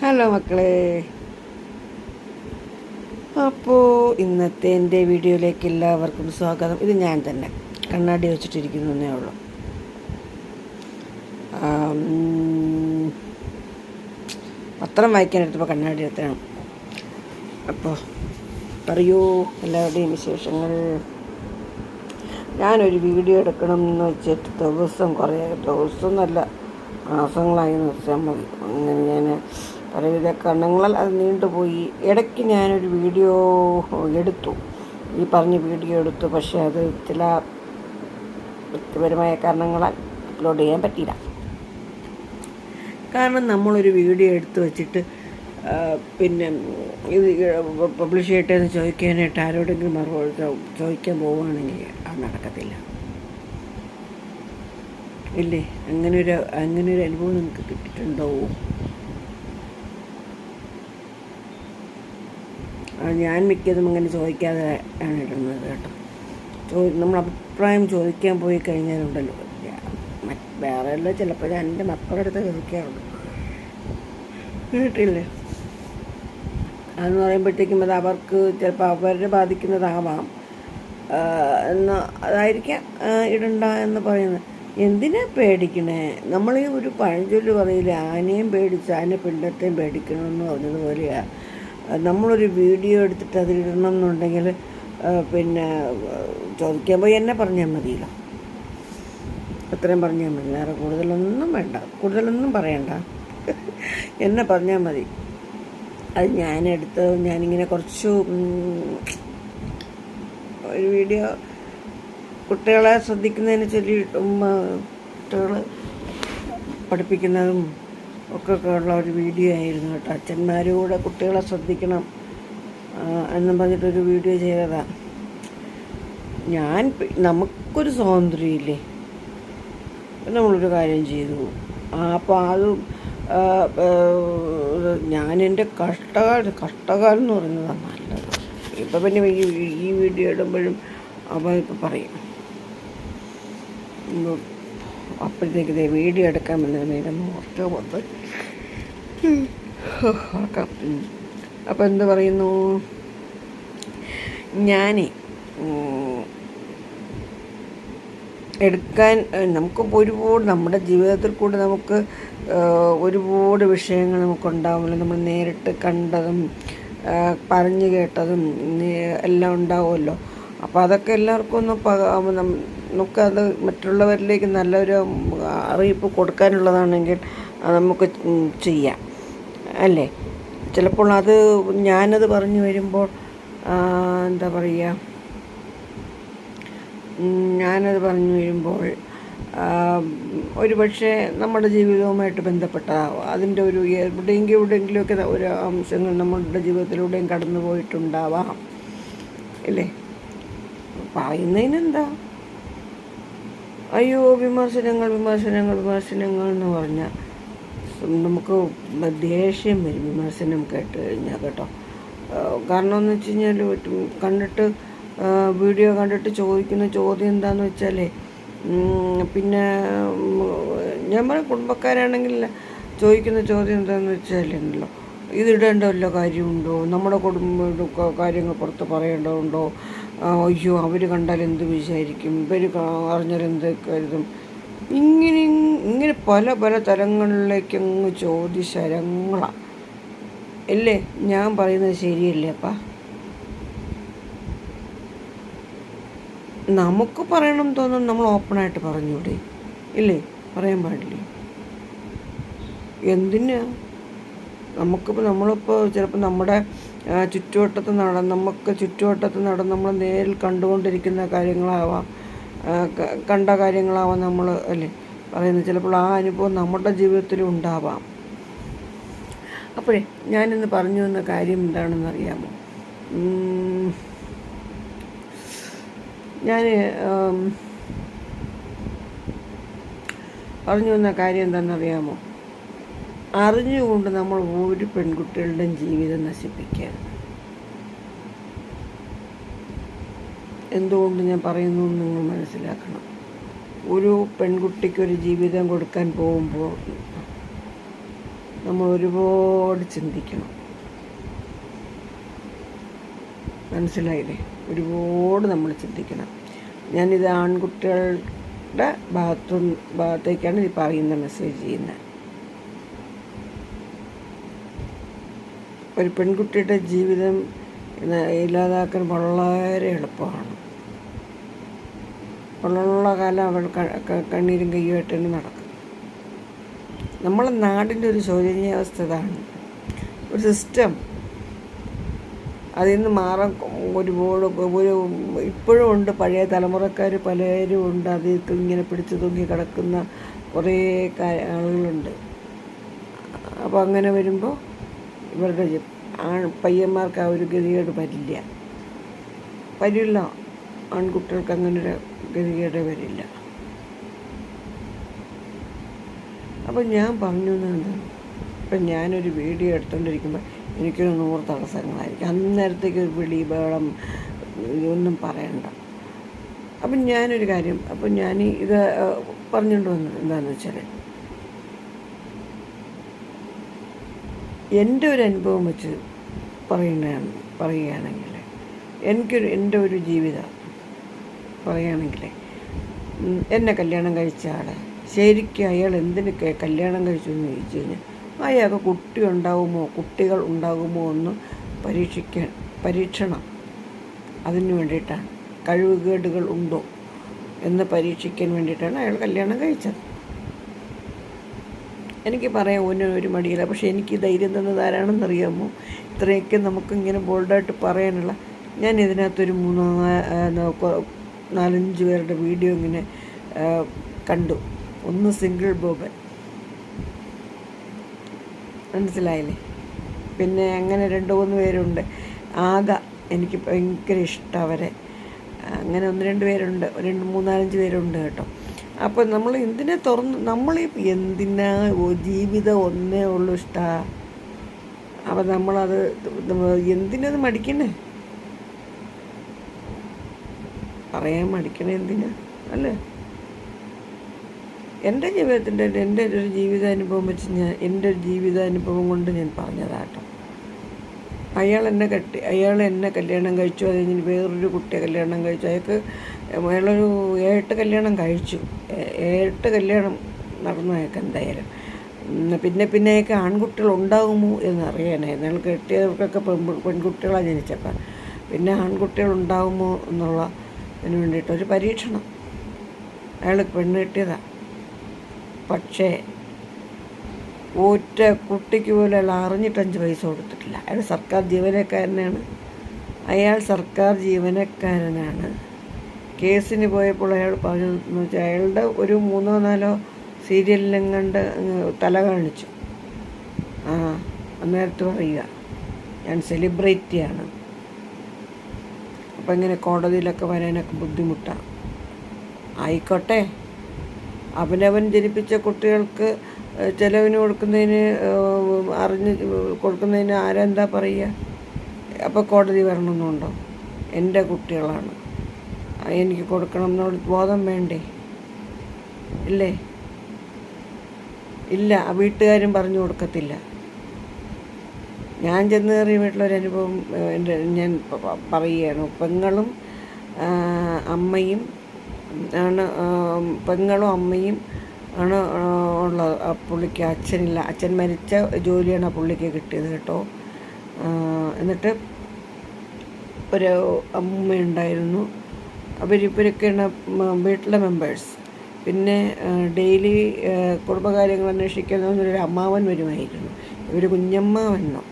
Hello മക്കളെ, അപ്പോൾ ഇന്നത്തെ എൻ്റെ വീഡിയോയിലേക്ക് എല്ലാവർക്കും സ്വാഗതം. ഇത് ഞാൻ തന്നെ കണ്ണാടി വെച്ചിട്ടിരിക്കുന്നതേ ഉള്ളൂ. പത്രം വായിക്കാനെടുത്തപ്പോൾ കണ്ണാടി എടുത്തതാണ്. അപ്പോൾ പറയൂ എല്ലാവരുടെയും വിശേഷങ്ങൾ. ഞാനൊരു വീഡിയോ എടുക്കണം എന്ന് വെച്ചിട്ട് ദിവസം നല്ല മാസങ്ങളായി വെച്ചാൽ മതി. അങ്ങനെ ഞാൻ പലവിധ കാരണങ്ങളാൽ അത് നീണ്ടുപോയി. ഇടയ്ക്ക് ഞാനൊരു വീഡിയോ എടുത്തു, ഈ പറഞ്ഞ വീഡിയോ എടുത്തു. പക്ഷേ അത് ചില വ്യക്തിപരമായ കാരണങ്ങളാൽ അപ്ലോഡ് ചെയ്യാൻ പറ്റിയില്ല. കാരണം നമ്മളൊരു വീഡിയോ എടുത്തു വച്ചിട്ട് പിന്നെ ഇത് പബ്ലിഷ് ചെയ്യട്ടെ എന്ന് ചോദിക്കാനായിട്ട് ആരോടെങ്കിലും മറുപടി ചോദിക്കാൻ പോവുകയാണെങ്കിൽ അത് നടക്കത്തില്ല, ഇല്ലേ? അങ്ങനൊരു അനുഭവം നമുക്ക് കിട്ടിയിട്ടുണ്ടോ? ഞാൻ മിക്കതും അങ്ങനെ ചോദിക്കാതെ ആണ് ഇടുന്നത് കേട്ടോ. നമ്മൾ അഭിപ്രായം ചോദിക്കാൻ പോയി കഴിഞ്ഞാലുണ്ടല്ലോ, വേറെ അല്ല, ചിലപ്പോൾ ഞാൻ എൻ്റെ മക്കളുടെ അടുത്ത് ചോദിക്കാറുള്ളൂ, കേട്ടില്ലേ? അതെന്ന് പറയുമ്പോഴത്തേക്കും അത് അവർക്ക് ചിലപ്പോൾ അവരെ ബാധിക്കുന്നതാവാം അതായിരിക്കാം ഇടണ്ട എന്ന് പറയുന്നത്. എന്തിനാ പേടിക്കണേ? നമ്മൾ ഈ ഒരു പഴഞ്ചൊല്ല് പറയില്ല, ആനയും പേടിച്ച് ആന പിണ്ടത്തെയും പേടിക്കണമെന്ന് പറഞ്ഞതുപോലെയാണ്. നമ്മളൊരു വീഡിയോ എടുത്തിട്ട് അതിലിടണം എന്നുണ്ടെങ്കിൽ പിന്നെ ചോദിക്കാൻ പോയി എന്നെ പറഞ്ഞാൽ മതിയല്ലോ, അത്രയും പറഞ്ഞാൽ മതി. വേറെ കൂടുതലൊന്നും പറയണ്ട, എന്നെ പറഞ്ഞാൽ മതി. അത് ഞാനിങ്ങനെ കുറച്ച് ഒരു വീഡിയോ കുട്ടികളെ ശ്രദ്ധിക്കുന്നതിന് ചൊല്ലിയിട്ടും കുട്ടികൾ പഠിപ്പിക്കുന്നതും ഒക്കെ ഉള്ള ഒരു വീഡിയോ ആയിരുന്നു കേട്ടോ. അച്ഛന്മാരൂടെ കുട്ടികളെ ശ്രദ്ധിക്കണം എന്നും പറഞ്ഞിട്ടൊരു വീഡിയോ ചെയ്തതാണ്. നമുക്കൊരു സ്വാതന്ത്ര്യമില്ലേ, നമ്മളൊരു കാര്യം ചെയ്തു. അപ്പോൾ അതും ഞാനെൻ്റെ കഷ്ടകാലം എന്ന് പറയുന്നതാണ് നല്ലത്. ഇപ്പം പിന്നെ ഈ വീഡിയോ ഇടുമ്പോഴും അവ ഇപ്പം പറയും, അപ്പോഴത്തേക്ക് വീഡിയോ എടുക്കാൻ വന്നതിന് ഓർക്കാൻ അപ്പോൾ എന്ത് പറയുന്നു, ഞാനേ എടുക്കാൻ നമുക്ക് ഒരുപാട് നമ്മുടെ ജീവിതത്തിൽ കൂടെ നമുക്ക് ഒരുപാട് വിഷയങ്ങൾ നമുക്കുണ്ടാവുമല്ലോ. നമ്മൾ നേരിട്ട് കണ്ടതും പറഞ്ഞു കേട്ടതും എല്ലാം ഉണ്ടാവുമല്ലോ. അപ്പോൾ അതൊക്കെ എല്ലാവർക്കും നമുക്കത് മറ്റുള്ളവരിലേക്ക് നല്ലൊരു അറിയിപ്പ് കൊടുക്കാനുള്ളതാണെങ്കിൽ നമുക്ക് ചെയ്യാം, അല്ലേ? ചിലപ്പോൾ ഞാനത് പറഞ്ഞു വരുമ്പോൾ എന്താ പറയുക, ഒരു പക്ഷേ നമ്മുടെ ജീവിതവുമായിട്ട് ബന്ധപ്പെട്ടതാവും. അതിൻ്റെ ഒരു എവിടെയെങ്കിലുമൊക്കെ ഒരു അംശങ്ങൾ നമ്മളുടെ ജീവിതത്തിലൂടെയും കടന്നു പോയിട്ടുണ്ടാവാം, ഇല്ലേ? പറയുന്നതിനെന്താ? അയ്യോ വിമർശനങ്ങൾ എന്ന് പറഞ്ഞാൽ നമുക്ക് ദേഷ്യം വരും വിമർശനം കേട്ട് കഴിഞ്ഞാൽ കേട്ടോ. കാരണം എന്ന് വെച്ച് കഴിഞ്ഞാൽ വീഡിയോ കണ്ടിട്ട് ചോദിക്കുന്ന ചോദ്യം എന്താണെന്ന് വെച്ചാലേ, പിന്നെ ഞാൻ പറയും കുടുംബക്കാരാണെങ്കിൽ ചോദിക്കുന്ന ചോദ്യം എന്താണെന്ന് വെച്ചാലുണ്ടല്ലോ, ഇതിടേണ്ട വല്ല കാര്യമുണ്ടോ? നമ്മുടെ കാര്യങ്ങൾ പുറത്ത് പറയേണ്ടതുണ്ടോ? അയ്യോ അവർ കണ്ടാൽ എന്ത് വിചാരിക്കും? ഇവർ അറിഞ്ഞാൽ എന്ത് കരുതും? ഇങ്ങനെ പല തലങ്ങളിലേക്കങ്ങ് ചോദ്യശരങ്ങളാണ്, അല്ലേ? ഞാൻ പറയുന്നത് ശരിയല്ലേ? അപ്പം നമുക്ക് പറയണം തോന്നുന്നു, നമ്മൾ ഓപ്പണായിട്ട് പറഞ്ഞൂടെ, ഇല്ലേ? പറയാൻ പാടില്ലേ? എന്തിനാ? നമ്മളിപ്പോൾ ചിലപ്പോൾ നമ്മുടെ ചുറ്റുവട്ടത്ത് നടന്ന് നമ്മൾ നേരിൽ കണ്ടുകൊണ്ടിരിക്കുന്ന കാര്യങ്ങളാവാം, കണ്ട കാര്യങ്ങളാവാം നമ്മൾ, അല്ലേ, പറയുന്നത്. ചിലപ്പോൾ ആ അനുഭവം നമ്മുടെ ജീവിതത്തിലും ഉണ്ടാവാം. അപ്പോഴേ ഞാനിന്ന് പറഞ്ഞു വന്ന കാര്യം എന്താണെന്ന് അറിയാമോ? ഞാൻ പറഞ്ഞു വന്ന കാര്യം എന്താണെന്നറിയാമോ? അറിഞ്ഞുകൊണ്ട് നമ്മൾ ഒരു പെൺകുട്ടികളുടെയും ജീവിതം നശിപ്പിക്കരുത്. എന്തുകൊണ്ട് ഞാൻ പറയുന്നു നിങ്ങൾ മനസ്സിലാക്കണം. ഒരു പെൺകുട്ടിക്കൊരു ജീവിതം കൊടുക്കാൻ പോകുമ്പോൾ നമ്മൾ ഒരുപാട് ചിന്തിക്കണം. മനസ്സിലായില്ലേ? ഒരുപാട് നമ്മൾ ചിന്തിക്കണം. ഞാനിത് ആൺകുട്ടികളുടെ ഭാഗത്തേക്കാണ് ഈ പറയുന്ന മെസ്സേജ് ചെയ്യുന്നത്. ഒരു പെൺകുട്ടിയുടെ ജീവിതം ഇല്ലാതാക്കാൻ വളരെ എളുപ്പമാണ്. ഉള്ള കാലം അവൾ കണ്ണീരും കയ്യുമായിട്ട് തന്നെ നടക്കും. നമ്മളെ നാടിൻ്റെ ഒരു ശോചനീയാവസ്ഥ ഇതാണ്. ഒരു സിസ്റ്റം അതിൽ നിന്ന് മാറാൻ ഒരുപാട് ഇപ്പോഴും ഉണ്ട്. പഴയ തലമുറക്കാർ പലരും ഉണ്ട്. അതിൽ ഇങ്ങനെ പിടിച്ചു തൂങ്ങി കിടക്കുന്ന കുറേ ആളുകളുണ്ട്. അപ്പോൾ അങ്ങനെ വരുമ്പോൾ ഇവരുടെ പയ്യന്മാർക്ക് ആ ഒരു ഗതികേട് വരില്ല. ആൺകുട്ടികൾക്ക് അങ്ങനൊരു ഗതികേട് വരില്ല. അപ്പം ഞാൻ പറഞ്ഞു എന്താണ്, ഇപ്പം ഞാനൊരു വീഡിയോ എടുത്തുകൊണ്ടിരിക്കുമ്പോൾ എനിക്കൊരു 100 തടസ്സങ്ങളായിരിക്കും. അന്നേരത്തേക്ക് ഒരു വിളി ബഹളം ഇതൊന്നും പറയണ്ട. അപ്പം ഞാനൊരു കാര്യം ഞാൻ ഇത് പറഞ്ഞുകൊണ്ട് വന്നത് എന്താണെന്ന് വെച്ചാൽ, എൻ്റെ ഒരു അനുഭവം വെച്ച് പറയുകയാണെങ്കിൽ എൻ്റെ ഒരു ജീവിതം പറയുകയാണെങ്കിൽ, എന്നെ കല്യാണം കഴിച്ച ആൾ ശരിക്കും അയാൾ എന്തിന് കല്യാണം കഴിച്ചു എന്ന് ചോദിച്ചു കഴിഞ്ഞാൽ, അയാൾക്ക് കുട്ടികൾ ഉണ്ടാകുമോ എന്ന് പരീക്ഷണം അതിന് വേണ്ടിയിട്ടാണ്. കഴിവുകേടുകൾ ഉണ്ടോ എന്ന് പരീക്ഷിക്കാൻ വേണ്ടിയിട്ടാണ് അയാൾ കല്യാണം കഴിച്ചത്. എനിക്ക് പറയാൻ ഒരു മടിയില്ല. പക്ഷേ എനിക്ക് ധൈര്യം തന്നത് ആരാണെന്നറിയാമോ? ഇത്രയൊക്കെ നമുക്കിങ്ങനെ ബോൾഡായിട്ട് പറയാനുള്ള, ഞാൻ ഇതിനകത്തൊരു 4-5 പേരുടെ വീഡിയോ ഇങ്ങനെ കണ്ടു. ഒന്ന് സിംഗിൾ ബോബൻ, മനസ്സിലായില്ലേ? പിന്നെ അങ്ങനെ 2-3 പേരുണ്ട്. എനിക്ക് ഭയങ്കര ഇഷ്ടം അവരെ. അങ്ങനെ 1-2 പേരുണ്ട്, 2-3-4-5 പേരുണ്ട് കേട്ടോ. അപ്പോൾ നമ്മൾ എന്തിനെ നമ്മൾ എന്തിനാ ജീവിതം ഒന്നേ ഉള്ളൂ ഇഷ്ടമാണ്. അപ്പം നമ്മളത് എന്തിനത് മടിക്കണേ? പറയാൻ മടിക്കണേ എന്തിനാ? അല്ലേ? എൻ്റെ ഒരു ജീവിതാനുഭവം വെച്ച് എൻ്റെ ഒരു ജീവിതാനുഭവം കൊണ്ട് ഞാൻ പറഞ്ഞതാട്ടോ. അയാൾ എന്നെ കല്യാണം കഴിച്ചു. അത് കഴിഞ്ഞ് വേറൊരു കുട്ടിയെ കല്യാണം കഴിച്ചു. അയാളൊരു 7 കല്യാണം കഴിച്ചു. 7 കല്യാണം നടന്നു അയാൾക്ക് എന്തായാലും. പിന്നെ അയാൾക്ക് ആൺകുട്ടികൾ ഉണ്ടാകുമോ എന്നറിയാനായിരുന്നു. അയാൾ കെട്ടിയവർക്കൊക്കെ പെൺകുട്ടികളാണ് ജനിച്ചപ്പോൾ. പിന്നെ ആൺകുട്ടികൾ ഉണ്ടാകുമോ എന്നുള്ളതിന് വേണ്ടിയിട്ടൊരു പരീക്ഷണം. അയാൾ പെണ്ണ് കെട്ടിയതാണ്. പക്ഷേ ഒറ്റ കുട്ടിക്ക് പോലും അയാൾ അറിഞ്ഞിട്ട് 5 പൈസ കൊടുത്തിട്ടില്ല. അയാൾ സർക്കാർ ജീവനക്കാരനാണ്. കേസിന് പോയപ്പോൾ അയാൾ പറഞ്ഞതെന്ന് വെച്ചാൽ, അയാളുടെ ഒരു 3-4 സീരിയലിലും കണ്ട് തല കാണിച്ചു. അന്നേരത്ത് പറയുക ഞാൻ സെലിബ്രിറ്റിയാണ്. അപ്പം ഇങ്ങനെ കോടതിയിലൊക്കെ വരാനൊക്കെ ബുദ്ധിമുട്ടാണ്. ആയിക്കോട്ടെ, അവനവൻ ജനിപ്പിച്ച കുട്ടികൾക്ക് ചിലവിന് കൊടുക്കുന്നതിന് ആരെന്താ പറയുക? അപ്പോൾ കോടതി വരണമെന്നുണ്ടോ? എൻ്റെ കുട്ടികളാണ്, എനിക്ക് കൊടുക്കണം എന്നുള്ള ബോധം വേണ്ടേ? ഇല്ലേ? ഇല്ല, വീട്ടുകാരും പറഞ്ഞു കൊടുക്കത്തില്ല. ഞാൻ ചെന്ന് കയറിയ വീട്ടിലൊരനുഭവം ഞാൻ പറയുകയാണ്. പെങ്ങളും അമ്മയും ആണ് ഉള്ളത്. ആ പുള്ളിക്ക് അച്ഛനില്ല. അച്ഛൻ മരിച്ച ജോലിയാണ് ആ പുള്ളിക്ക് കിട്ടിയത് കേട്ടോ. എന്നിട്ട് ഒരു അമ്മയുണ്ടായിരുന്നു. ഇവരൊക്കെയാണ് വീട്ടിലെ മെമ്പേഴ്സ്. പിന്നെ ഡെയിലി കുടുംബകാര്യങ്ങൾ അന്വേഷിക്കുന്നൊരു അമ്മാവൻ വരുമായിരുന്നു. ഇവർ കുഞ്ഞമ്മാവനോ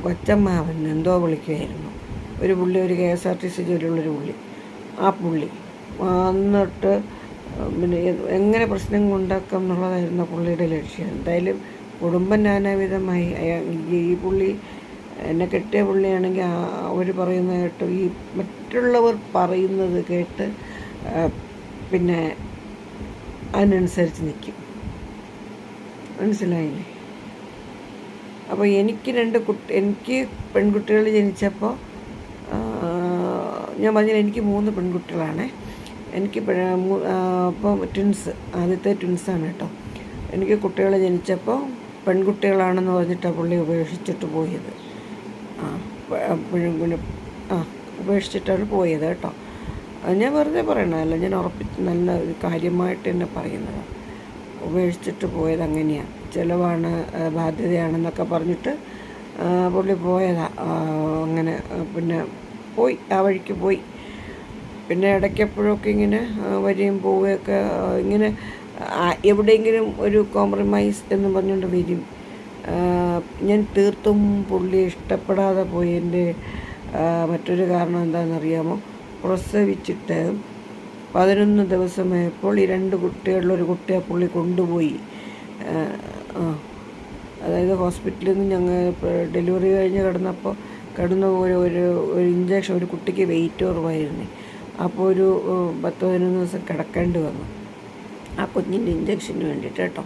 കൊച്ചമ്മാവൻ എന്തോ വിളിക്കുമായിരുന്നു. ഒരു KSRTC ജോലിയുള്ളൊരു പുള്ളി. ആ പുള്ളി വന്നിട്ട് പിന്നെ എങ്ങനെ പ്രശ്നങ്ങൾ ഉണ്ടാക്കാം എന്നുള്ളതായിരുന്നു പുള്ളിയുടെ ലക്ഷ്യം. എന്തായാലും കുടുംബം നാനാവിധമായി. ഈ പുള്ളി എന്നെ കെട്ടിയ പുള്ളിയാണെങ്കിൽ അവർ പറയുന്നത് കേട്ട്, ഈ മറ്റുള്ളവർ പറയുന്നത് കേട്ട് പിന്നെ അതിനനുസരിച്ച് നിൽക്കും. മനസ്സിലായില്ലേ? അപ്പോൾ എനിക്ക് പെൺകുട്ടികൾ ജനിച്ചപ്പോൾ ഞാൻ പറഞ്ഞില്ല, എനിക്ക് 3 പെൺകുട്ടികളാണ്. എനിക്ക് അപ്പം ട്വിൻസ്, ആദ്യത്തെ ട്വിൻസാണ് കേട്ടോ. എനിക്ക് കുട്ടികൾ ജനിച്ചപ്പോൾ പെൺകുട്ടികളാണെന്ന് പറഞ്ഞിട്ടാണ് പുള്ളി ഉപേക്ഷിച്ചിട്ട് പോയത്. പിന്നെ ഉപേക്ഷിച്ചിട്ടാണ് പോയത് കേട്ടോ. ഞാൻ വെറുതെ പറയണതല്ല, ഞാൻ ഉറപ്പിച്ച് നല്ല ഒരു കാര്യമായിട്ട് തന്നെ പറയുന്നത്. ഉപേക്ഷിച്ചിട്ട് പോയത് അങ്ങനെയാണ്. ചിലവാണ്, ബാധ്യതയാണെന്നൊക്കെ പറഞ്ഞിട്ട് പുള്ളി പോയതാണ്. അങ്ങനെ പിന്നെ പോയി, ആ വഴിക്ക് പോയി. പിന്നെ ഇടയ്ക്കെപ്പോഴൊക്കെ ഇങ്ങനെ വരികയും പോവുകയൊക്കെ, ഇങ്ങനെ എവിടെയെങ്കിലും ഒരു കോംപ്രമൈസ് എന്ന് പറഞ്ഞുകൊണ്ട് വരും. ഞാൻ തീർത്തും പുള്ളി ഇഷ്ടപ്പെടാതെ പോയതിൻ്റെ മറ്റൊരു കാരണം എന്താണെന്നറിയാമോ? പ്രസവിച്ചിട്ട് 11 ദിവസമായപ്പോൾ ഈ 2 കുട്ടികളിലൊരു കുട്ടിയെ പുള്ളി കൊണ്ടുപോയി. അതായത് ഹോസ്പിറ്റലിൽ നിന്ന് ഞങ്ങൾ ഡെലിവറി കഴിഞ്ഞ് കിടന്ന ഒരു ഇഞ്ചക്ഷൻ, ഒരു കുട്ടിക്ക് വെയിറ്റ് കുറവായിരുന്നു. അപ്പോൾ ഒരു 10-11 ദിവസം കിടക്കേണ്ടി വന്നു ആ കുഞ്ഞിൻ്റെ ഇഞ്ചക്ഷന് വേണ്ടിയിട്ട് കേട്ടോ.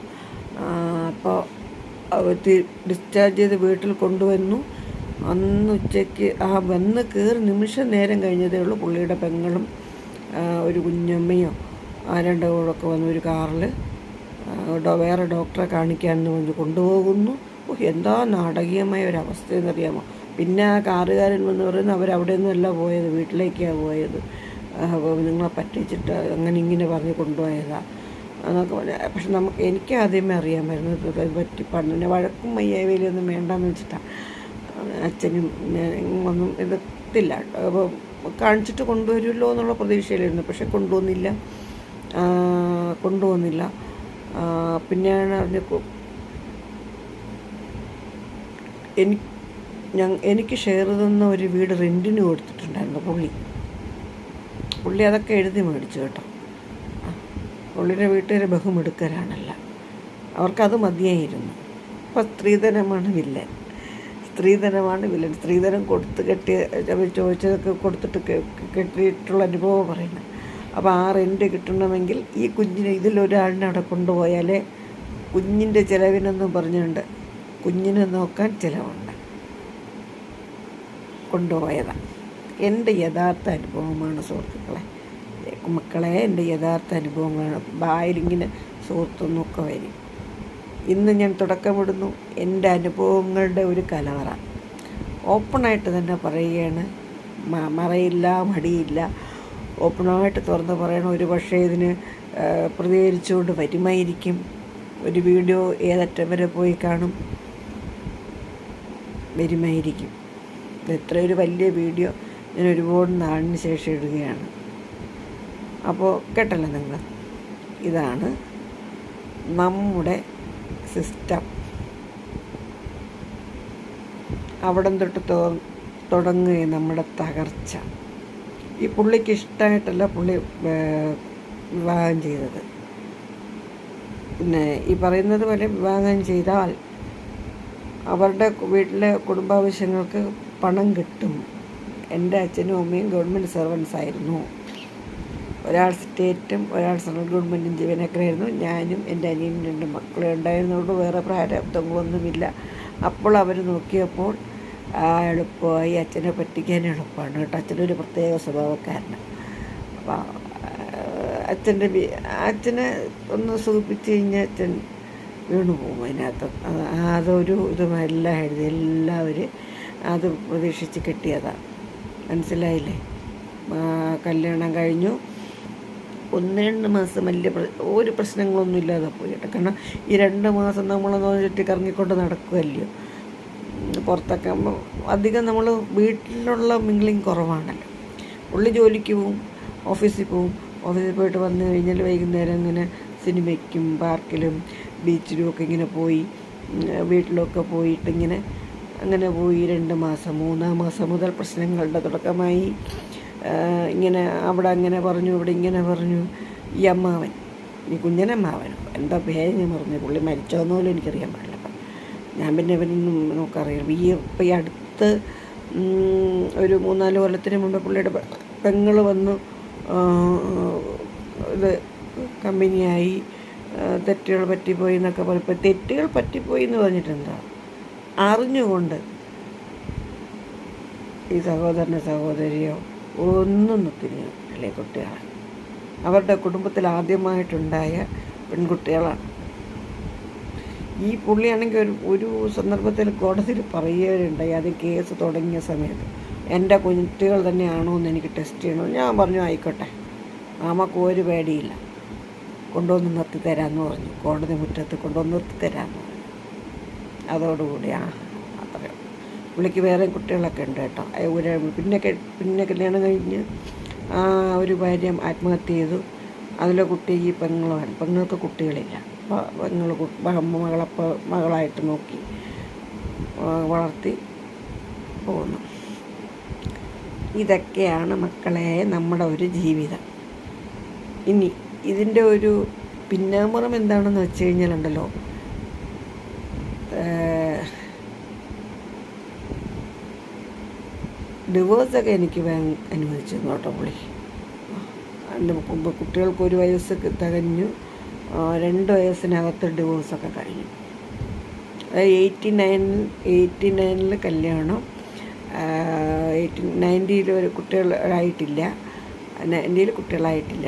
അപ്പോൾ ഡിസ്ചാർജ് ചെയ്ത് വീട്ടിൽ കൊണ്ടുവന്നു. അന്ന് ഉച്ചയ്ക്ക് വന്ന് കയറി നിമിഷം നേരം കഴിഞ്ഞതേ ഉള്ളൂ പുള്ളിയുടെ പെങ്ങളും ഒരു കുഞ്ഞമ്മയോ 2 കൂടൊക്കെ വന്നു ഒരു കാറിൽ വേറെ ഡോക്ടറെ കാണിക്കാമെന്ന് പറഞ്ഞ് കൊണ്ടുപോകുന്നു. എന്താ നാടകീയമായ ഒരവസ്ഥയെന്നറിയാമോ? പിന്നെ ആ കാറുകാരൻ വന്ന് പറയുന്നത് അവരവിടെ നിന്നല്ല പോയത്, വീട്ടിലേക്കാണ് പോയത്, നിങ്ങളെ പറ്റിച്ചിട്ട് അങ്ങനെ ഇങ്ങനെ പറഞ്ഞ് കൊണ്ടുപോയതാണ് എന്നൊക്കെ പറഞ്ഞാൽ. പക്ഷെ എനിക്ക് ആദ്യമേ അറിയാമായിരുന്നു പറ്റി പിന്നെ വഴക്കും മയ്യാവേലിയൊന്നും വേണ്ടെന്ന് വെച്ചിട്ടാണ്. അച്ഛനും ഒന്നും എതിർത്തില്ല, അപ്പോൾ കാണിച്ചിട്ട് കൊണ്ടുവരുമല്ലോ എന്നുള്ള പ്രതീക്ഷയിലായിരുന്നു. പക്ഷെ കൊണ്ടുവന്നില്ല. പിന്നെയാണ് എനിക്ക് ഷെയർ തന്ന ഒരു വീട് റെൻറ്റിന് കൊടുത്തിട്ടുണ്ടായിരുന്നു പുള്ളി അതൊക്കെ എഴുതി മേടിച്ചു കേട്ടോ. പുള്ളിയുടെ വീട്ടുകാർ ബഹുമെടുക്കലാണല്ല, അവർക്കത് മതിയായിരുന്നു. അപ്പം സ്ത്രീധനമാണ് വില്ലൻ. സ്ത്രീധനം കൊടുത്ത് ചോദിച്ചതൊക്കെ കൊടുത്തിട്ട് കെട്ടിയിട്ടുള്ള അനുഭവം പറയുന്നത്. അപ്പോൾ ആ റെൻറ്റ് കിട്ടണമെങ്കിൽ ഈ കുഞ്ഞിനെ ഇതിലൊരാളിനെ അവിടെ കൊണ്ടുപോയാലേ കുഞ്ഞിൻ്റെ ചിലവിനൊന്നും പറഞ്ഞുകൊണ്ട് കുഞ്ഞിനെ നോക്കാൻ ചിലവുണ്ട്. കൊണ്ടുപോയതാണ്. എൻ്റെ യഥാർത്ഥ അനുഭവമാണ് സുഹൃത്തുക്കളെ, മക്കളെ, എൻ്റെ യഥാർത്ഥ അനുഭവങ്ങളാണ്. ബായിലിങ്ങനെ സുഹൃത്തൊന്നൊക്കെ വരും. ഇന്ന് ഞാൻ തുടക്കമിടുന്നു എൻ്റെ അനുഭവങ്ങളുടെ ഒരു കലവറ. ഓപ്പണായിട്ട് തന്നെ പറയുകയാണ്, മറയില്ല, മടിയില്ല, ഓപ്പണായിട്ട് തുറന്ന് പറയണം. ഒരു പക്ഷേ ഇതിന് പ്രതികരിച്ചുകൊണ്ട് വരുമായിരിക്കും. ഒരു വീഡിയോ ഏതറ്റം വരെ പോയി കാണും, വരുമായിരിക്കും. ഇത്ര ഒരു വലിയ വീഡിയോ ഞാൻ ഒരുപാട് നാളിന് ശേഷം ഇടുകയാണ്. അപ്പോൾ കേട്ടല്ലോ നിങ്ങൾ, ഇതാണ് നമ്മുടെ സിസ്റ്റം. അവിടം തൊട്ട് തുടങ്ങുകയും നമ്മുടെ തകർച്ച. ഈ പുള്ളിക്ക് ഇഷ്ടമായിട്ടല്ല പുള്ളി വിവാഹം ചെയ്തത്. പിന്നെ ഈ പറയുന്നത് പോലെ വിവാഹം ചെയ്താൽ അവരുടെ വീട്ടിലെ കുടുംബാവശ്യങ്ങൾക്ക് പണം കിട്ടും. എൻ്റെ അച്ഛനും അമ്മയും ഗവൺമെൻറ് സർവൻസ് ആയിരുന്നു. ഒരാൾ സ്റ്റേറ്റും ഒരാൾ സെൻട്രൽ ഗവൺമെൻറ്റും ജീവനക്കാരായിരുന്നു. ഞാനും എൻ്റെ അനിയനും 2 മക്കളെ ഉണ്ടായിരുന്നതുകൊണ്ട് വേറെ പ്രാരാബ്ദങ്ങളൊന്നുമില്ല. അപ്പോൾ അവർ നോക്കിയപ്പോൾ എളുപ്പമായി, അച്ഛനെ പറ്റിക്കാൻ എളുപ്പമാണ് കേട്ടോ. അച്ഛനൊരു പ്രത്യേക സ്വഭാവക്കാരനാണ്. അപ്പോൾ അച്ഛനെ ഒന്ന് സൂചിപ്പിച്ച് കഴിഞ്ഞാൽ അച്ഛൻ വീണു പോകും അതിനകത്ത്. അതൊരു ഇതുമല്ല എഴുതി, എല്ലാവരും അത് പ്രതീക്ഷിച്ച് കിട്ടിയതാണ്. മനസ്സിലായില്ലേ? കല്യാണം കഴിഞ്ഞു 1-2 മാസം വലിയ ഒരു പ്രശ്നങ്ങളൊന്നും ഇല്ലാതെ പോയി കേട്ടോ. കാരണം ഈ 2 മാസം നമ്മളൊന്ന് ചുറ്റി കറങ്ങിക്കൊണ്ട് നടക്കുമല്ലോ. പുറത്തൊക്കെ അധികം നമ്മൾ വീട്ടിലുള്ള മിംഗ്ലിങ് കുറവാണല്ലോ. പുള്ളി ജോലിക്ക് പോവും, ഓഫീസിൽ പോവും. ഓഫീസിൽ പോയിട്ട് വന്നു കഴിഞ്ഞാൽ വൈകുന്നേരം ഇങ്ങനെ സിനിമയ്ക്കും പാർക്കിലും ബീച്ചിലും ഒക്കെ ഇങ്ങനെ പോയി, വീട്ടിലൊക്കെ പോയിട്ടിങ്ങനെ അങ്ങനെ പോയി 2 മാസം. 3-ാം മാസം മുതൽ പ്രശ്നങ്ങളുടെ തുടക്കമായി. ഇങ്ങനെ അവിടെ അങ്ങനെ പറഞ്ഞു, ഇവിടെ ഇങ്ങനെ പറഞ്ഞു. ഈ അമ്മാവൻ, ഈ കുഞ്ഞനമ്മാവനോ എന്താ പേര് ഞാൻ പറഞ്ഞു, പുള്ളി മരിച്ചോന്ന് പോലും എനിക്കറിയാൻ പാടില്ല. ഞാൻ പിന്നെ ഇവനൊന്നും നമുക്കറിയാം. ഇപ്പം ഈ അടുത്ത് ഒരു 3-4 കൊല്ലത്തിന് മുമ്പ് പുള്ളിയുടെ പെങ്ങൾ വന്നു ഇത് കമ്പനിയായി, തെറ്റുകൾ പറ്റിപ്പോയി എന്നൊക്കെ പറയും. തെറ്റുകൾ പറ്റിപ്പോയി എന്ന് പറഞ്ഞിട്ടെന്താ, അറിഞ്ഞുകൊണ്ട് ഈ സഹോദരനോ സഹോദരിയോ ഒന്നും തിരിഞ്ഞു അല്ലേ കുട്ടികളാണ്. അവരുടെ കുടുംബത്തിൽ ആദ്യമായിട്ടുണ്ടായ പെൺകുട്ടികളാണ്. ഈ പുള്ളിയാണെങ്കിൽ ഒരു സന്ദർഭത്തിൽ കോടതിയിൽ പറയുകയുണ്ടായി, അത് കേസ് തുടങ്ങിയ സമയത്ത് എൻ്റെ കുട്ടികൾ തന്നെയാണോ എന്ന് എനിക്ക് ടെസ്റ്റ് ചെയ്യണോ. ഞാൻ പറഞ്ഞു ആയിക്കോട്ടെ, നമുക്ക് ഒരു പേടിയില്ല, കൊണ്ടുവന്ന് നിർത്തി തരാമെന്ന് പറഞ്ഞു. കോടതി മുറ്റത്ത് കൊണ്ടുവന്ന് നിർത്തി തരാമെന്ന് പറഞ്ഞു. അതോടുകൂടി അത്രയും. പുള്ളിക്ക് വേറെ കുട്ടികളൊക്കെ ഉണ്ട് കേട്ടോ. പിന്നെ കല്യാണം കഴിഞ്ഞ് ഒരു ഭാര്യ ആത്മഹത്യ ചെയ്തു. അതിലെ കുട്ടി ഈ പെങ്ങൾക്ക് കുട്ടികളില്ല. മകളായിട്ട് നോക്കി വളർത്തി പോകുന്നു. ഇതൊക്കെയാണ് മക്കളെ നമ്മുടെ ഒരു ജീവിതം. ഇനി ഇതിൻ്റെ ഒരു പിന്നാമ്പുറം എന്താണെന്ന് വെച്ച് കഴിഞ്ഞാലുണ്ടല്ലോ, ഡിവോഴ്സൊക്കെ എനിക്ക് അനുവദിച്ചു കേട്ടോ പുള്ളി. എൻ്റെ കുട്ടികൾക്ക് 1 വയസ്സ് തികഞ്ഞു, 2 വയസ്സിനകത്ത് ഡിവോഴ്സൊക്കെ കഴിഞ്ഞു. അതായത് 89 കല്യാണം, 90 ഒരു കുട്ടികളായിട്ടില്ല, 90 കുട്ടികളായിട്ടില്ല.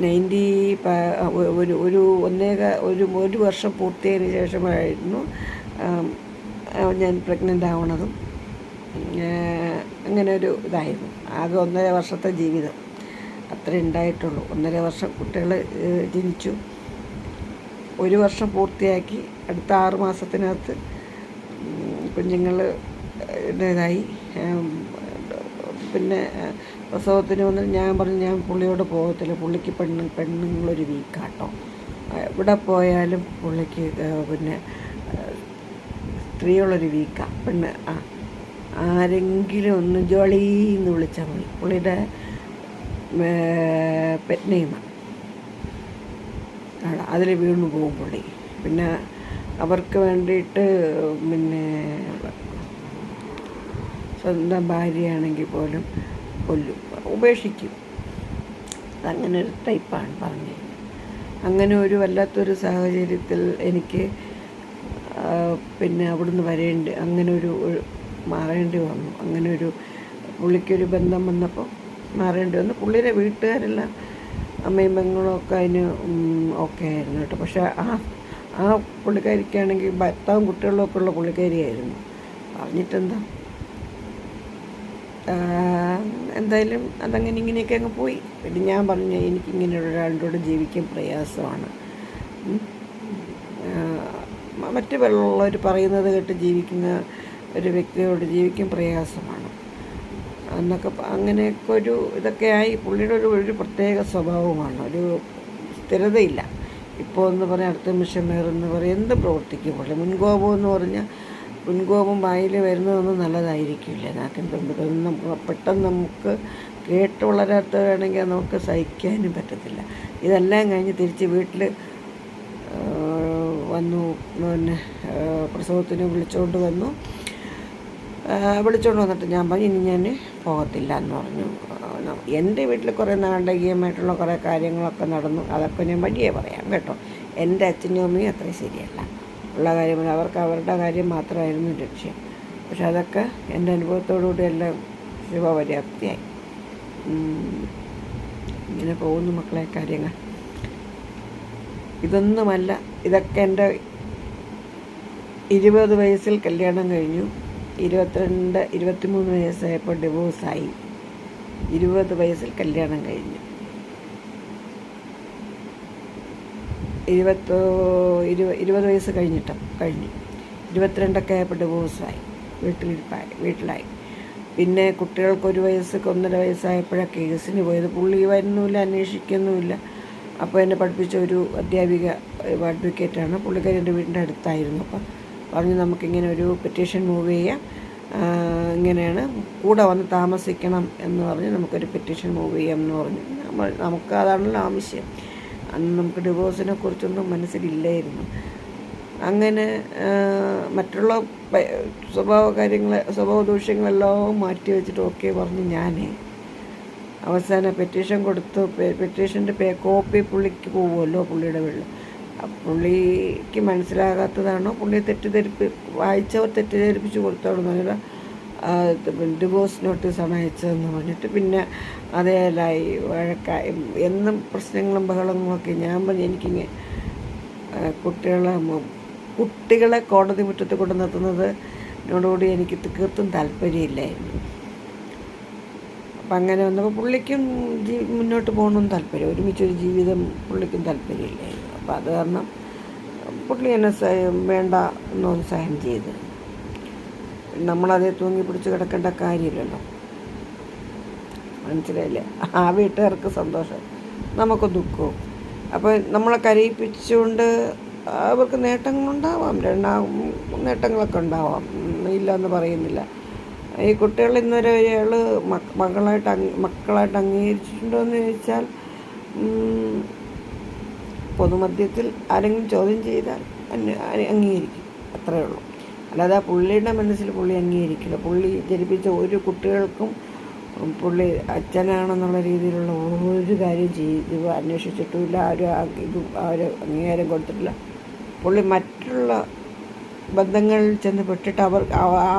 90 ഒരു വർഷം പൂർത്തിയായതിനു ശേഷമായിരുന്നു ഞാൻ പ്രഗ്നൻ്റ് ആവണതും. അങ്ങനെ ഒരു ഇതായിരുന്നു. ആകെ 1.5 വർഷത്തെ ജീവിതം അത്ര ഉണ്ടായിട്ടുള്ളൂ. 1.5 വർഷം കുട്ടികൾ ജനിച്ചു. 1 വർഷം പൂർത്തിയാക്കി. അടുത്ത 6 മാസത്തിനകത്ത് കുഞ്ഞുങ്ങൾ ഇതായി. പിന്നെ പ്രസവത്തിന് വന്ന് ഞാൻ പറഞ്ഞു, ഞാൻ പുള്ളിയോട് പോകത്തില്ല, പുള്ളിക്ക് പെണ്ണുങ്ങളൊരു വീക്കാട്ടോ. എവിടെ പോയാലും പുള്ളിക്ക് പിന്നെ സ്ത്രീകളൊരു വീക്കാണ്. പെണ്ണ് ആരെങ്കിലും ഒന്ന് ജോളിന്ന് വിളിച്ചാൽ മതി. പുള്ളിയുടെ പെറ്റ് നെയിമാണ്. അതിൽ വീണു പോകും പുള്ളി. പിന്നെ അവർക്ക് വേണ്ടിയിട്ട് പിന്നെ സ്വന്തം ഭാര്യയാണെങ്കിൽ പോലും കൊല്ലും, ഉപേക്ഷിക്കും. അങ്ങനെ ഒരു ടൈപ്പാണ് പറഞ്ഞത്. അങ്ങനെ ഒരു വല്ലാത്തൊരു സാഹചര്യത്തിൽ എനിക്ക് പിന്നെ അവിടുന്ന് അങ്ങനെ ഒരു മാറേണ്ടി വന്നു. അങ്ങനെ ഒരു പുള്ളിക്കൊരു ബന്ധം വന്നപ്പോൾ മാറേണ്ടി വന്നു. പുള്ളിയുടെ വീട്ടുകാരെല്ലാം അമ്മയും പെങ്ങളും ഒക്കെ അതിന് ഓക്കെ ആയിരുന്നു കേട്ടോ. പക്ഷേ ആ പുള്ളിക്കാരിക്കാണെങ്കിൽ ഭർത്താവും കുട്ടികളും ഒക്കെ ഉള്ള പുള്ളിക്കാരിയായിരുന്നു. പറഞ്ഞിട്ടെന്താ, എന്തായാലും അതങ്ങനെ ഇങ്ങനെയൊക്കെ അങ്ങ് പോയി. പിന്നെ ഞാൻ പറഞ്ഞു, എനിക്കിങ്ങനെ ഒരാളോട് ജീവിക്കാൻ പ്രയാസമാണ്. മറ്റു വെള്ളമുള്ളവർ പറയുന്നത് കേട്ട് ജീവിക്കുന്ന ഒരു വ്യക്തിയോട് ജീവിക്കാൻ പ്രയാസമാണ് എന്നൊക്കെ. അങ്ങനെയൊക്കെ ഇതൊക്കെ ആയി. പുള്ളിയുടെ ഒരു പ്രത്യേക സ്വഭാവമാണ്, ഒരു സ്ഥിരതയില്ല. ഇപ്പോൾ എന്ന് പറയാം, അടുത്ത നിമിഷം വേറെന്ന് പറയും, എന്ത് പ്രവർത്തിക്കും പുള്ളി. മുൻകോപം എന്ന് പറഞ്ഞാൽ മുൻകോപം വായിൽ വരുന്നതൊന്നും നല്ലതായിരിക്കില്ല. പെട്ടെന്ന് നമുക്ക് കേട്ട് വളരാത്തതാണെങ്കിൽ നമുക്ക് സഹിക്കാനും പറ്റത്തില്ല. ഇതെല്ലാം കഴിഞ്ഞ് തിരിച്ച് വീട്ടിൽ വന്നു. പിന്നെ പ്രസവത്തിന് വിളിച്ചുകൊണ്ട് വന്നിട്ട് ഞാൻ പറഞ്ഞു, ഇനി ഞാൻ പോകത്തില്ല എന്ന് പറഞ്ഞു. എൻ്റെ വീട്ടിൽ കുറേ നാടകീയമായിട്ടുള്ള കുറേ കാര്യങ്ങളൊക്കെ നടന്നു. അതൊക്കെ ഞാൻ വഴിയേ പറയാം കേട്ടോ. എൻ്റെ അച്ഛനും അമ്മയും അത്രയും ശരിയല്ല ഉള്ള കാര്യങ്ങൾ. അവർക്ക് അവരുടെ കാര്യം മാത്രമായിരുന്നു ലക്ഷ്യം. പക്ഷെ അതൊക്കെ എൻ്റെ അനുഭവത്തോടുകൂടി എല്ലാം ശിവപര്യാപ്തിയായി. ഇങ്ങനെ പോകുന്നു മക്കളെ കാര്യങ്ങൾ. ഇതൊന്നുമല്ല, ഇതൊക്കെ എൻ്റെ 20 വയസ്സിൽ കല്യാണം കഴിഞ്ഞു. 23 വയസ്സായപ്പോൾ ഡിവോഴ്സായി. 20 വയസ്സിൽ കല്യാണം കഴിഞ്ഞു. 20 വയസ്സ് കഴിഞ്ഞു. 22 ആയപ്പോൾ ഡിവോഴ്സായി, വീട്ടിലായി. പിന്നെ കുട്ടികൾക്ക് 1 വയസ്സ് 1.5 വയസ്സായപ്പോഴാണ് കേസിന് പോയത്. പുള്ളി വരുന്നുമില്ല, അന്വേഷിക്കുന്നുമില്ല. അപ്പോൾ എന്നെ പഠിപ്പിച്ച ഒരു അഡ്വക്കേറ്റാണ്. പുള്ളിക്കാരി എൻ്റെ വീടിൻ്റെ അടുത്തായിരുന്നു. അപ്പം പറഞ്ഞു, നമുക്കിങ്ങനെ ഒരു പെറ്റീഷൻ മൂവ് ചെയ്യാം, ഇങ്ങനെയാണ്, കൂടെ വന്ന് താമസിക്കണം എന്ന് പറഞ്ഞ് നമുക്കൊരു പെറ്റീഷൻ മൂവ് ചെയ്യാം എന്ന് പറഞ്ഞു. നമുക്ക് അതാണല്ലോ ആവശ്യം. അന്ന് നമുക്ക് ഡിവോഴ്സിനെ കുറിച്ചൊന്നും മനസ്സിലില്ലായിരുന്നു. അങ്ങനെ മറ്റുള്ള സ്വഭാവ ദൂഷ്യങ്ങളെല്ലാം മാറ്റി വെച്ചിട്ട് ഓക്കെ പറഞ്ഞ് ഞാൻ അവസാനം പെറ്റീഷൻ കൊടുത്തു. പെറ്റീഷൻ്റെ കോപ്പി പുള്ളിക്ക് പോകുമല്ലോ, പുള്ളിയുടെ വീട്ടിൽ. പുള്ളിക്ക് മനസ്സിലാകാത്തതാണോ, പുള്ളി വായിച്ചവർ തെറ്റിദ്ധരിപ്പിച്ച് കൊടുത്താണോ എന്നല്ല. ഡിവോഴ്സ് നോട്ടീസാണ് അയച്ചതെന്ന് പറഞ്ഞിട്ട് പിന്നെ അതേലായി വഴക്കായി എന്നും പ്രശ്നങ്ങളും ബഹളങ്ങളൊക്കെ. ഞാൻ പറഞ്ഞു എനിക്കിങ്ങനെ കുട്ടികളെ കോടതി മുറ്റത്ത് കൊണ്ട് നിർത്തുന്നത് എന്നോടുകൂടി എനിക്ക് തീർത്തും താല്പര്യമില്ലായിരുന്നു. അപ്പം അങ്ങനെ വന്നപ്പോൾ പുള്ളിക്കും മുന്നോട്ട് പോകണമെന്ന് താല്പര്യം, ഒരുമിച്ചൊരു ജീവിതം പുള്ളിക്കും താല്പര്യമില്ലായിരുന്നു. അപ്പോൾ അത് കാരണം പുള്ളി എന്നെ വേണ്ട എന്നൊന്ന് സഹായം ചെയ്ത്. നമ്മളതേ തൂങ്ങി പിടിച്ച് കിടക്കേണ്ട കാര്യമില്ലല്ലോ, മനസ്സിലായില്ലേ? ആ വീട്ടുകാർക്ക് സന്തോഷം, നമുക്ക് ദുഃഖവും. അപ്പോൾ നമ്മളെ കരയിപ്പിച്ചുകൊണ്ട് അവർക്ക് നേട്ടങ്ങളുണ്ടാവാം, നേട്ടങ്ങളൊക്കെ ഉണ്ടാവാം, ഇല്ലയെന്ന് പറയുന്നില്ല. ഈ കുട്ടികൾ ഇന്നുവരെ അയാൾ മക്കളായിട്ട് അംഗീകരിച്ചിട്ടുണ്ടോ എന്ന് ചോദിച്ചാൽ പൊതുമധ്യത്തിൽ ആരെങ്കിലും ചോദ്യം ചെയ്താൽ അംഗീകരിക്കും, അത്രയേ ഉള്ളൂ. അല്ലാതെ പുള്ളിയുടെ മനസ്സിൽ പുള്ളി അംഗീകരിക്കില്ല. പുള്ളി ജനിപ്പിച്ച ഒരു കുട്ടികൾക്കും പുള്ളി അച്ഛനാണെന്നുള്ള രീതിയിലുള്ള ഒരു കാര്യം അന്വേഷിച്ചിട്ടുമില്ല, ആരും അംഗീകാരം കൊടുത്തിട്ടില്ല. പുള്ളി മറ്റുള്ള ബന്ധങ്ങളിൽ ചെന്ന് പെട്ടിട്ട്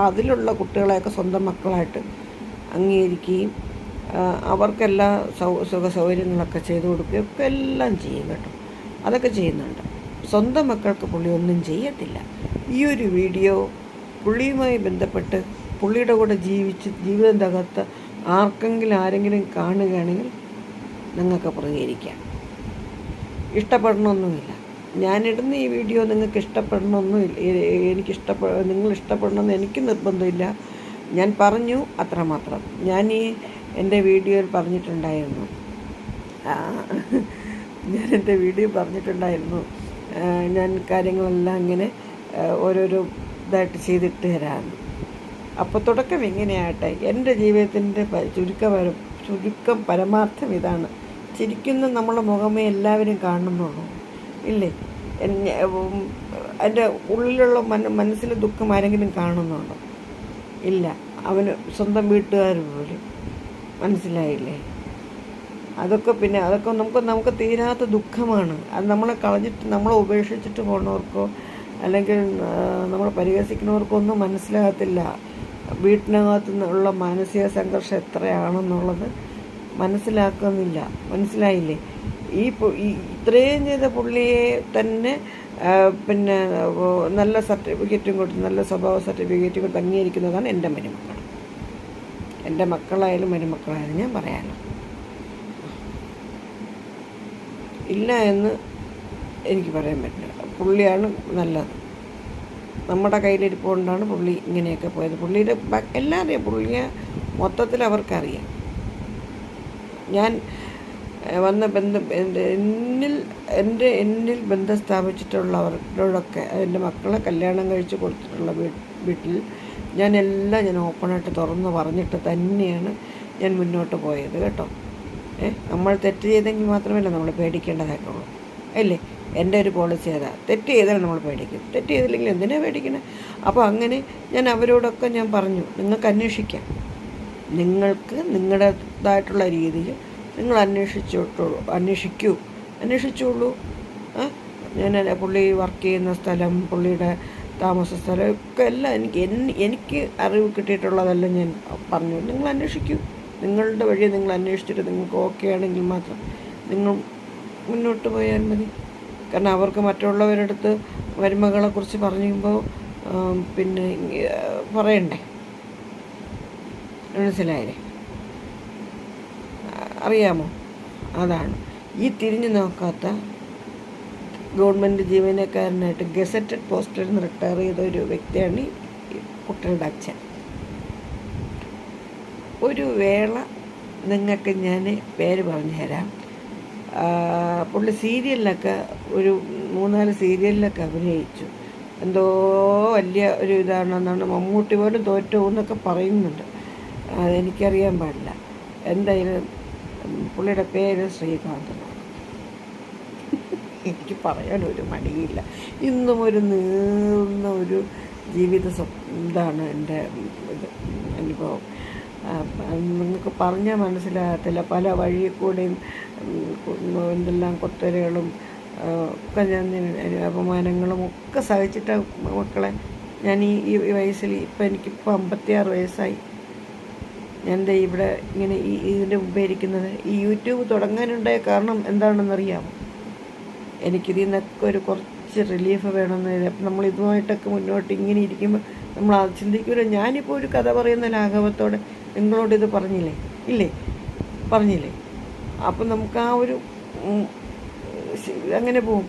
അതിലുള്ള കുട്ടികളെയൊക്കെ സ്വന്തം മക്കളായിട്ട് അംഗീകരിക്കുകയും അവർക്കെല്ലാ സുഖ സൗകര്യങ്ങളൊക്കെ ചെയ്തു കൊടുക്കുകയൊക്കെ എല്ലാം ചെയ്യും കേട്ടോ. അതൊക്കെ ചെയ്യുന്നുണ്ട്. സ്വന്തം മക്കൾക്ക് പുള്ളി ഒന്നും ചെയ്യത്തില്ല. ഈ ഒരു വീഡിയോ പുള്ളിയുമായി ബന്ധപ്പെട്ട് പുള്ളിയുടെ കൂടെ ജീവിതം തകർത്ത് ആരെങ്കിലും കാണുകയാണെങ്കിൽ നിങ്ങൾക്ക് പ്രതികരിക്കാം. ഇഷ്ടപ്പെടണമൊന്നുമില്ല. ഞാനിടുന്ന ഈ വീഡിയോ നിങ്ങൾക്ക് ഇഷ്ടപ്പെടണമൊന്നുമില്ല, നിങ്ങൾ ഇഷ്ടപ്പെടണമെന്ന് എനിക്ക് നിർബന്ധമില്ല. ഞാൻ പറഞ്ഞു അത്രമാത്രം. ഞാൻ എൻ്റെ വീഡിയോയിൽ പറഞ്ഞിട്ടുണ്ടായിരുന്നു, ഞാൻ കാര്യങ്ങളെല്ലാം ഇങ്ങനെ ഓരോരോ ഇതായിട്ട് ചെയ്തിട്ട് തരാമെന്ന്. അപ്പോൾ തുടക്കം എങ്ങനെയാട്ടെ, എൻ്റെ ജീവിതത്തിൻ്റെ ചുരുക്കം പരമാർത്ഥം ഇതാണ്. ചിരിക്കുന്ന നമ്മളെ മുഖമേ എല്ലാവരും കാണുന്നുള്ളൂ, ഇല്ലേ? എൻ്റെ ഉള്ളിലുള്ള മനസ്സിലെ ദുഃഖം ആരെങ്കിലും കാണുന്നുണ്ടോ? ഇല്ല. അവന് സ്വന്തം വീട്ടുകാർ പോലും, മനസ്സിലായില്ലേ? അതൊക്കെ നമുക്ക് തീരാത്ത ദുഃഖമാണ്. അത് നമ്മളെ കളഞ്ഞിട്ട് നമ്മളെ ഉപേക്ഷിച്ചിട്ട് പോകുന്നവർക്കോ അല്ലെങ്കിൽ നമ്മളെ പരിഹസിക്കുന്നവർക്കോ ഒന്നും മനസ്സിലാകത്തില്ല. വീട്ടിനകത്തു നിന്നുള്ള മാനസിക സംഘർഷം എത്രയാണെന്നുള്ളത് മനസ്സിലാക്കുന്നില്ല, മനസ്സിലായില്ലേ? ഇത്രയും ചെയ്ത പുള്ളിയെ തന്നെ പിന്നെ നല്ല സർട്ടിഫിക്കറ്റും കൊടുത്ത്, നല്ല സ്വഭാവ സർട്ടിഫിക്കറ്റും കൊടുത്ത് അംഗീകരിക്കുന്നതാണ് എൻ്റെ മരുമക്കൾ. എൻ്റെ മക്കളായാലും മരുമക്കളായാലും ഞാൻ പറയാമല്ലോ. ഇല്ല എന്ന് എനിക്ക് പറയാൻ പറ്റില്ല. പുള്ളിയാണ് നല്ലത്. നമ്മുടെ കയ്യിലിരിപ്പുകൊണ്ടാണ് പുള്ളി ഇങ്ങനെയൊക്കെ പോയത്. പുള്ളിയുടെ എല്ലാവരെയും പുള്ളിയെ മൊത്തത്തിൽ അവർക്കറിയാം. ഞാൻ വന്ന എന്നിൽ ബന്ധം സ്ഥാപിച്ചിട്ടുള്ളവരോടൊക്കെ, എൻ്റെ മക്കളെ കല്യാണം കഴിച്ച് കൊടുത്തിട്ടുള്ള വീട്ടിൽ ഞാൻ ഓപ്പണായിട്ട് തുറന്ന് പറഞ്ഞിട്ട് തന്നെയാണ് ഞാൻ മുന്നോട്ട് പോയത് കേട്ടോ. നമ്മൾ തെറ്റ് ചെയ്തെങ്കിൽ മാത്രമല്ല നമ്മൾ പേടിക്കേണ്ടതായിട്ടുള്ളൂ, അല്ലേ? എൻ്റെ ഒരു പോളിസി അതാ. തെറ്റ് ചെയ്താൽ നമ്മൾ പേടിക്കും, തെറ്റ് ചെയ്തില്ലെങ്കിൽ എന്തിനാണ് പേടിക്കണേ? അപ്പോൾ അങ്ങനെ ഞാൻ അവരോടൊക്കെ ഞാൻ പറഞ്ഞു, നിങ്ങൾക്ക് അന്വേഷിക്കാം, നിങ്ങൾക്ക് നിങ്ങളുടേതായിട്ടുള്ള രീതിയിൽ നിങ്ങൾ അന്വേഷിച്ചോളൂ. ഞാൻ പുള്ളി വർക്ക് ചെയ്യുന്ന സ്ഥലം, പുള്ളിയുടെ താമസ സ്ഥലം ഒക്കെ എല്ലാം എനിക്ക് അറിവ് കിട്ടിയിട്ടുള്ളതെല്ലാം ഞാൻ പറഞ്ഞു. നിങ്ങൾ അന്വേഷിക്കൂ, നിങ്ങളുടെ വഴി നിങ്ങൾ അന്വേഷിച്ചിട്ട് നിങ്ങൾക്ക് ഓക്കെ ആണെങ്കിൽ മാത്രം നിങ്ങൾ മുന്നോട്ട് പോയാൽ മതി. കാരണം അവർക്ക് മറ്റുള്ളവരുടെ അടുത്ത് മരുമകളെക്കുറിച്ച് പറയുമ്പോൾ പിന്നെ പറയണ്ടേ, മനസ്സിലായില്ലേ? അറിയാമോ? അതാണ് ഈ തിരിഞ്ഞു നോക്കാത്ത ഗവൺമെൻറ് ജീവനക്കാരനായിട്ട് ഗസറ്റഡ് പോസ്റ്റിൽ നിന്ന് റിട്ടയർ ചെയ്ത ഒരു വ്യക്തിയാണ് ഈ കുട്ടികളുടെ അച്ഛൻ. ഒരു വേള നിങ്ങൾക്ക് ഞാൻ പേര് പറഞ്ഞു തരാം. പുള്ളി സീരിയലിലൊക്കെ ഒരു 3-4 സീരിയലിലൊക്കെ അഭിനയിച്ചു. എന്തോ വലിയ ഒരു ഇതാണെന്നാണ്, മമ്മൂട്ടി പോലും തോറ്റു എന്നൊക്കെ പറയുന്നുണ്ട്. അതെനിക്കറിയാൻ പാടില്ല. എന്തായാലും പുള്ളിയുടെ പേര് ശ്രീകാന്ത്. എനിക്ക് പറയാനൊരു മടിയില്ല. ഇന്നും ഒരു നീർന്ന ഒരു ജീവിത ഇതാണ് എൻ്റെ അനുഭവം. നിങ്ങൾക്ക് പറഞ്ഞാൽ മനസ്സിലാകത്തില്ല. പല വഴിയിൽ കൂടെയും എന്തെല്ലാം കൊത്തലുകളും ഒക്കെ ഞാൻ അപമാനങ്ങളും ഒക്കെ സഹിച്ചിട്ട് മക്കളെ ഞാൻ ഈ വയസ്സിൽ എനിക്കിപ്പോൾ 56 വയസ്സായി. ഞാൻ ദേ ഇവിടെ ഇങ്ങനെ ഇതിൻ്റെ മുമ്പേ ഇരിക്കുന്നത്. ഈ യൂട്യൂബ് തുടങ്ങാനുണ്ടായ കാരണം എന്താണെന്നറിയാമോ? എനിക്കിതിൽ നിന്നൊക്കെ കുറച്ച് റിലീഫ് വേണമെന്ന്. അപ്പം നമ്മൾ ഇതുമായിട്ടൊക്കെ മുന്നോട്ട് ഇങ്ങനെ ഇരിക്കുമ്പോൾ നമ്മൾ അത് ചിന്തിക്കുമല്ലോ. ഞാനിപ്പോൾ ഒരു കഥ പറയുന്ന ലാഘവത്തോടെ നിങ്ങളോടിത് ഇല്ലേ പറഞ്ഞില്ലേ? അപ്പം നമുക്ക് ആ ഒരു അങ്ങനെ പോവും.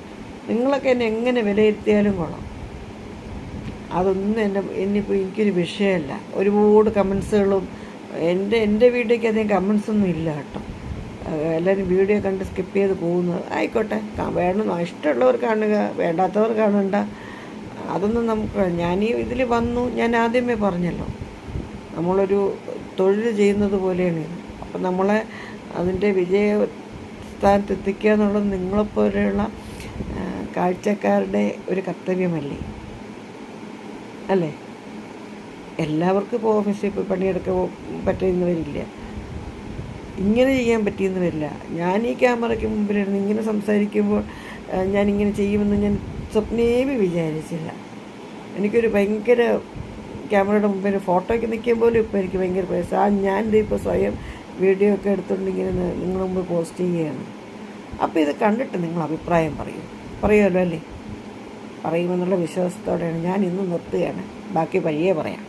നിങ്ങളൊക്കെ എന്നെ എങ്ങനെ വിലയിരുത്തിയാലും കൊള്ളാം, അതൊന്നും എന്നിപ്പോൾ എനിക്കൊരു വിഷയമല്ല. ഒരുപാട് കമൻസുകളും എൻ്റെ വീഡിയോയ്ക്ക് അധികം കമൻസൊന്നും ഇല്ല കേട്ടോ. എല്ലാവരും വീഡിയോ കണ്ട് സ്കിപ്പ് ചെയ്ത് പോകുന്നത് ആയിക്കോട്ടെ, വേണം ഇഷ്ടമുള്ളവർ കാണുക, വേണ്ടാത്തവർ കാണണ്ട. അതൊന്നും നമുക്ക് ഇതിൽ വന്നു. ഞാൻ ആദ്യമേ പറഞ്ഞല്ലോ, നമ്മളൊരു തൊഴിൽ ചെയ്യുന്നത് പോലെയാണ് ഇത്. അപ്പം നമ്മളെ അതിൻ്റെ വിജയസ്ഥാനത്ത് എത്തിക്കുക എന്നുള്ളത് നിങ്ങളെപ്പോലെയുള്ള കാഴ്ചക്കാരുടെ ഒരു കർത്തവ്യമല്ലേ? അല്ലേ? എല്ലാവർക്കും ഇപ്പോൾ ഓഫീസിൽ പോയി പണിയെടുക്കാൻ പറ്റുന്ന വരില്ല, ഇങ്ങനെ ചെയ്യാൻ പറ്റിയെന്ന് വരില്ല. ഞാൻ ഈ ക്യാമറയ്ക്ക് മുമ്പിലിരുന്ന് ഇങ്ങനെ സംസാരിക്കുമ്പോൾ ഞാനിങ്ങനെ ചെയ്യുമെന്ന് ഞാൻ സ്വപ്നേമി വിചാരിച്ചില്ല. എനിക്കൊരു ഭയങ്കര ക്യാമറയുടെ മുമ്പിൽ ഫോട്ടോയ്ക്ക് നിൽക്കാൻ പോലും ഇപ്പോൾ എനിക്ക് ഭയങ്കര പ്രയാസം. ഞാനിതിപ്പോൾ സ്വയം വീഡിയോ ഒക്കെ എടുത്തുകൊണ്ട് ഇങ്ങനെ നിങ്ങളുടെ മുമ്പ് പോസ്റ്റ് ചെയ്യുകയാണ്. അപ്പോൾ ഇത് കണ്ടിട്ട് നിങ്ങൾ അഭിപ്രായം പറയുമല്ലോ അല്ലേ? പറയുമെന്നുള്ള വിശ്വാസത്തോടെയാണ് ഞാൻ ഇന്ന് നിർത്തുകയാണ്. ബാക്കി വഴിയേ പറയാം.